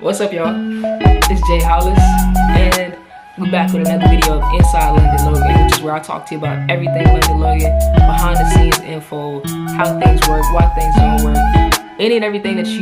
What's up, y'all? It's Jay Hollis, and we're back with another video of Inside London Logan, which is where I talk to you about everything London Logan, behind the scenes info, how things work, why things don't work, any and everything that you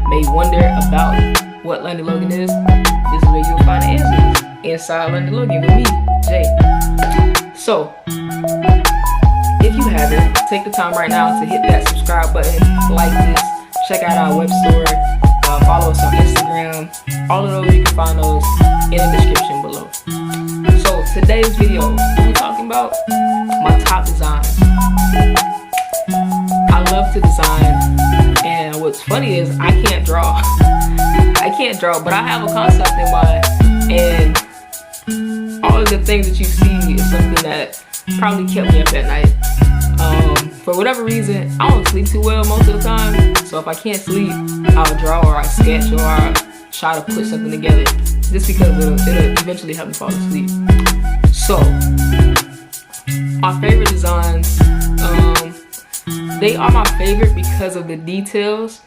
may wonder about what London Logan is. This is where you'll find the answers. Inside London Logan with me, Jay. So, if you haven't, take the time right now to hit that subscribe button, like this, check out our web store, follow us on Instagram. All of those, you can find those in the description below. So today's video, we're talking about my top designs. I love to design, and what's funny is I can't draw. But I have a concept in mind, and all of the things that you see is something that probably kept me up at night. For whatever reason, I don't sleep too well most of the time. So if I can't sleep, I'll draw or I sketch or I try to put something together, just because it'll eventually help me fall asleep. So my favorite designs, they are my favorite because of the details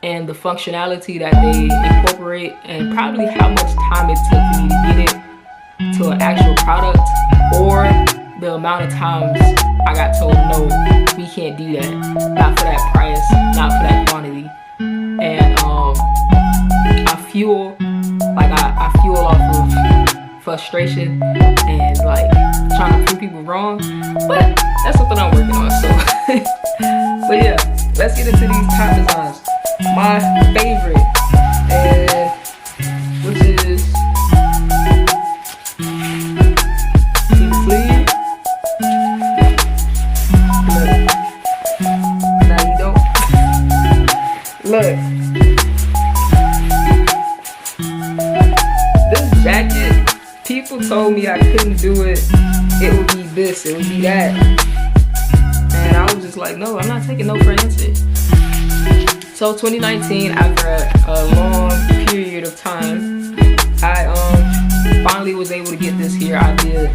and the functionality that they incorporate, and probably how much time it took me to get it to an actual product, or the amount of times I got told, no, we can't do that, not for that price, not for that quantity. And I fuel off of frustration and like trying to prove people wrong, but that's something I'm working on. So but yeah, let's get into these top designs. My favorite, which is the sleeve. Look, this jacket, people told me I couldn't do it. It would be this, it would be that. And I was just like, no, I'm not taking no for an answer. So 2019, after a long period of time, I finally was able to get this here idea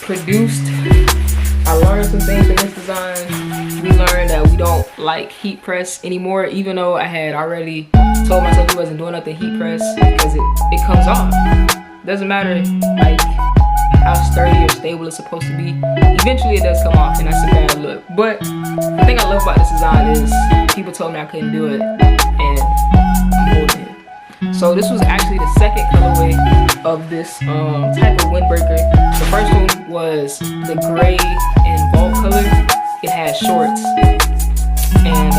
produced. I learned some things from this design. We learned that we don't like heat press anymore, even though I had already told myself we wasn't doing nothing heat press, because it comes off. Doesn't matter like how sturdy or stable it's supposed to be. Eventually it does come off, and that's a bad look. But the thing I love about this design is people told me I couldn't do it, and I'm holding it. So this was actually the second colorway of this type of windbreaker. The first one was the gray and vault color. It had shorts, and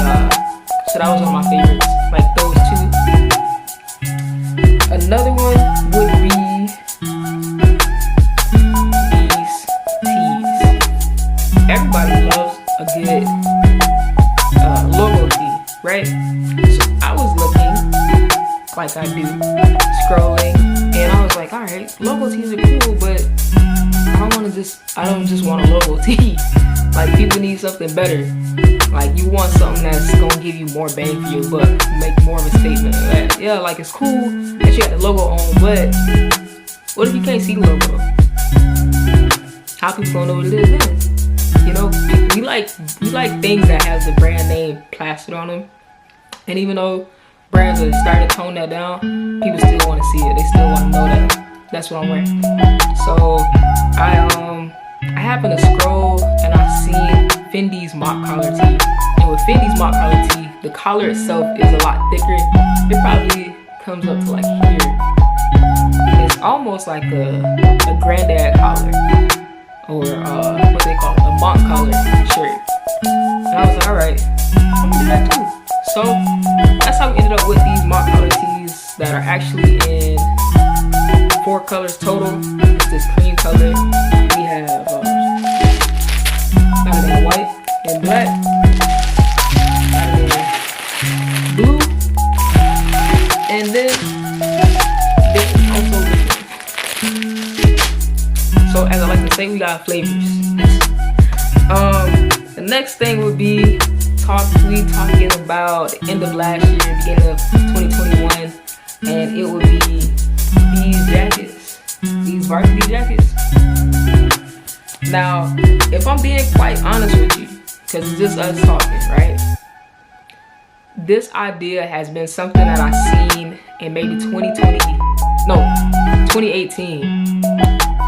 so that was one of my favorites, like those two. Another one would be these tees. Everybody loves a good logo tee, right? So I was looking, like I do, scrolling, and I was like, all right, logo tees are cool, but I don't just want a logo tee. Like, people need something better. Like, you want something that's gonna give you more bang for your buck, make more of a statement. Like, yeah, like, it's cool that you got the logo on, but what if you can't see the logo? How people gonna know what it is then? You know, we like things that have the brand name plastered on them. And even though brands are starting to tone that down, people still want to see it. They still want to know that that's what I'm wearing. So I happened to scroll and I seen Fendi's mock collar tee. And with Fendi's mock collar tee, the collar itself is a lot thicker. It probably comes up to like here. It's almost like a granddad collar, or what they call it, a monk collar shirt. And I was like, all right, I'm gonna do that too. So that's how we ended up with these mock collar tees that are actually in 4 colors total. It's this cream color. We have white and black, blue, and then this also different. So as I like to say, we got flavors. The next thing would be talking about the end of last year, beginning of 2021, and it would be these jackets, these varsity jackets. Now, if I'm being quite honest with you, because it's just us talking, right? this idea has been something that I seen in maybe 2018.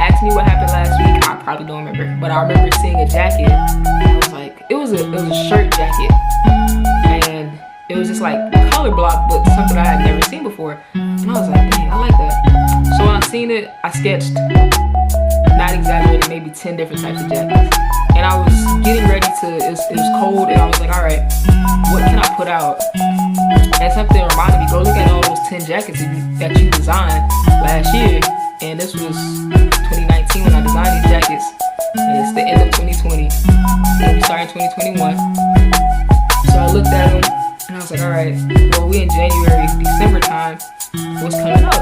Ask me what happened last week, I probably don't remember, but I remember seeing a jacket. I was like, it was a shirt jacket, and it was just like color block, but something I had never seen before. And I was like, dang, I like that. So when I seen it, I sketched, not exaggerating, maybe 10 different types of jackets. And I was getting ready to, it was cold, and I was like, all right, what can I put out? And something reminded me, go look at all those 10 jackets that you designed last year. And this was 2019 when I designed these jackets. And it's the end of 2020. And we started in 2021. So I looked at them, and I was like, all right, well, we in January, December time. What's coming up?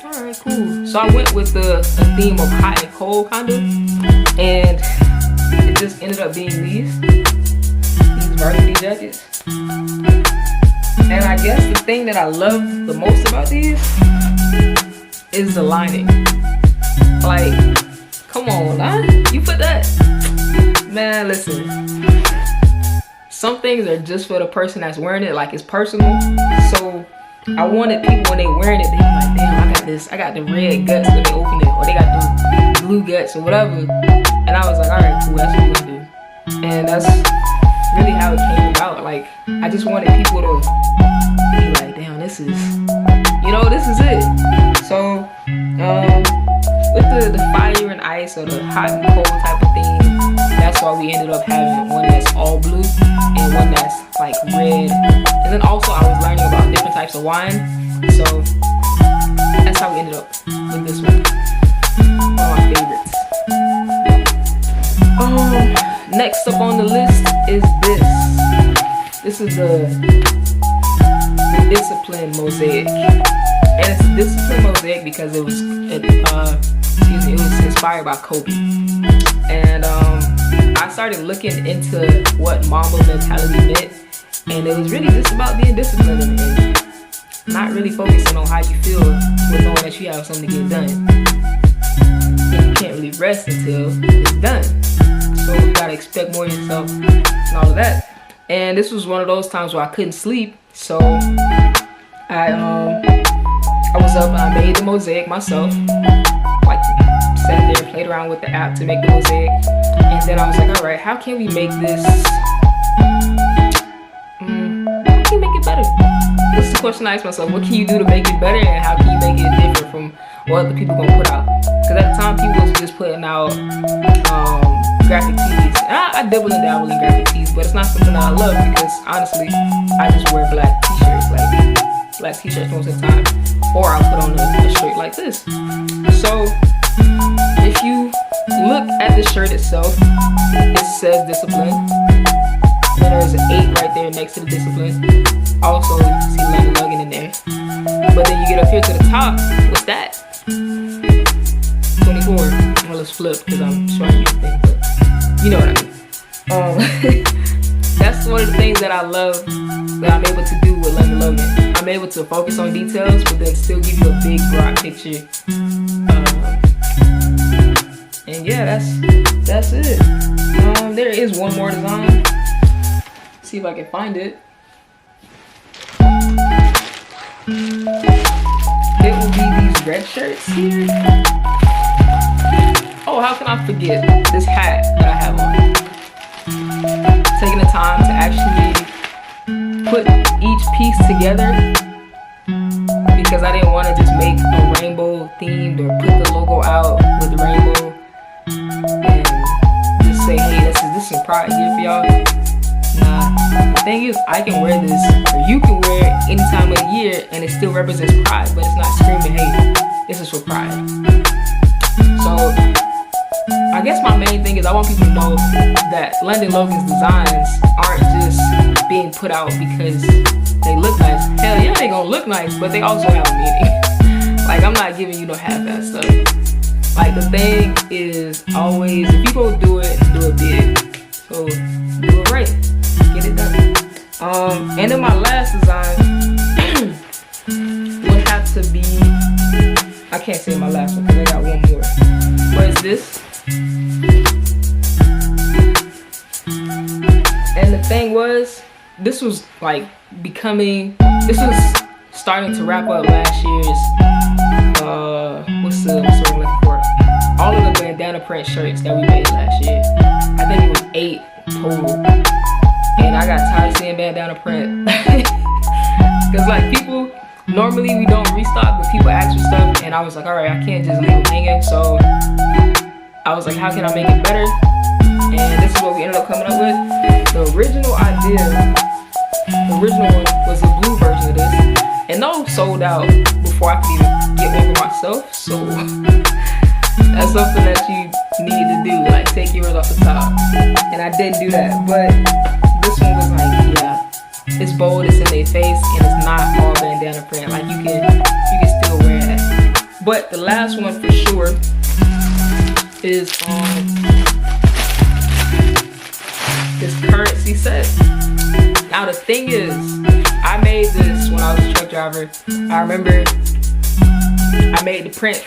All right, cool. So I went with a theme of hot and cold, kind of. And it just ended up being these Varsity jackets. And I guess the thing that I love the most about these is the lining. Like, come on, huh? You put that? Man, listen. Some things are just for the person that's wearing it, like it's personal. So I wanted people when they wearing it, they be like, damn, I got this. I got the red guts when they open it, or they got the blue guts or whatever. And I was like, all right, cool, that's what we're gonna do. And that's really how it came about. Like, I just wanted people to be like, damn, this is it. So with the fire and ice, or the hot and cold type of theme, that's why we ended up having one that's all blue and one that's like red. And then also I was learning about different types of wine, so that's how we ended up with this one. One of my favorites. Next up on the list is this. This is the Discipline Mosaic. And it's a Discipline Mosaic because it was inspired by Kobe. And I started looking into what Mamba mentality meant, and it was really just about being disciplined and not really focusing on how you feel with knowing that you have something to get done. And you can't really rest until it's done. So you gotta expect more of yourself and all of that. And this was one of those times where I couldn't sleep, so I was up and I made the mosaic myself. Like, sat there and played around with the app to make the mosaic. And then I was like, all right, how can we make this? How can you make it better? This is the question I asked myself. What can you do to make it better, and how can you make it different from what other people gonna put out? Because at the time, people was just putting out graphic tees. And I dabble and dabble in graphic tees, but it's not something that I love because honestly, I just wear black t-shirts, like black t-shirts most of the time, or I'll put on a shirt like this. So if you look at the shirt itself, it says discipline. Then there's an 8 right there next to the discipline. Also, you can see Logan in there. But then you get up here to the top. What's that? 24. Well, let's flip because I'm showing you the thing, but you know what I mean. That's one of the things that I love that I'm able to do with Logan. I'm able to focus on details, but then still give you a big, broad picture. And yeah, that's it. There is one more design. See if I can find it. It will be these red shirts here. Oh, how can I forget this hat that I have on? Taking the time to actually put each piece together, because I didn't want to just make a rainbow themed or put the logo out with the rainbow and just say, hey, this is some pride gear for y'all. Nah, the thing is, I can wear this, or you can wear it any time of the year, and it still represents pride, but it's not screaming, hey, this is for pride. So I guess my main thing is I want people to know that London Logan's designs aren't just being put out because they look nice. Hell yeah, they gonna look nice, but they also have a meaning. Like, I'm not giving you no half-ass stuff. Like, the thing is always, if you go do it big. So do it right, get it done. And then my last design would have to be, I can't say my last one because I got one more, but it's this. And the thing was, this was like this was starting to wrap up last year's, what's the word I'm looking for? All of the bandana print shirts that we made last year. I think it was 8 total. And I got tired of seeing bandana print. Cause like people, normally we don't restock, but people ask for stuff, and I was like, all right, I can't just leave them hanging. So I was like, how can I make it better? And this is what we ended up coming up with. The original idea, the original one was the blue version of this, and those sold out before I could even get one for myself. So that's something that you need to do, like take yours off the top. And I did do that, but this one was like, yeah, it's bold, it's in their face, and it's not all bandana print. Like you can still wear that. But the last one for sure is this currency set. Now the thing is, I made this when I was a truck driver. I remember I made the print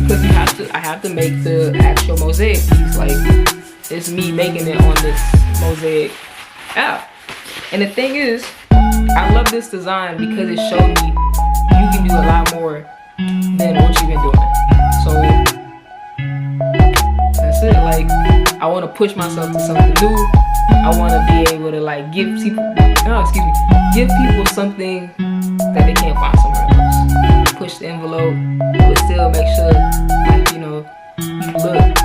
because I have to make the actual mosaic piece. Like it's me making it on this mosaic app. And the thing is, I love this design because it showed me you can do a lot more than what you've been doing. So that's it. Like I want to push myself to something new. I want to be able to like give people something that they can't find somewhere else. Push the envelope, but still make sure, like, you know, you look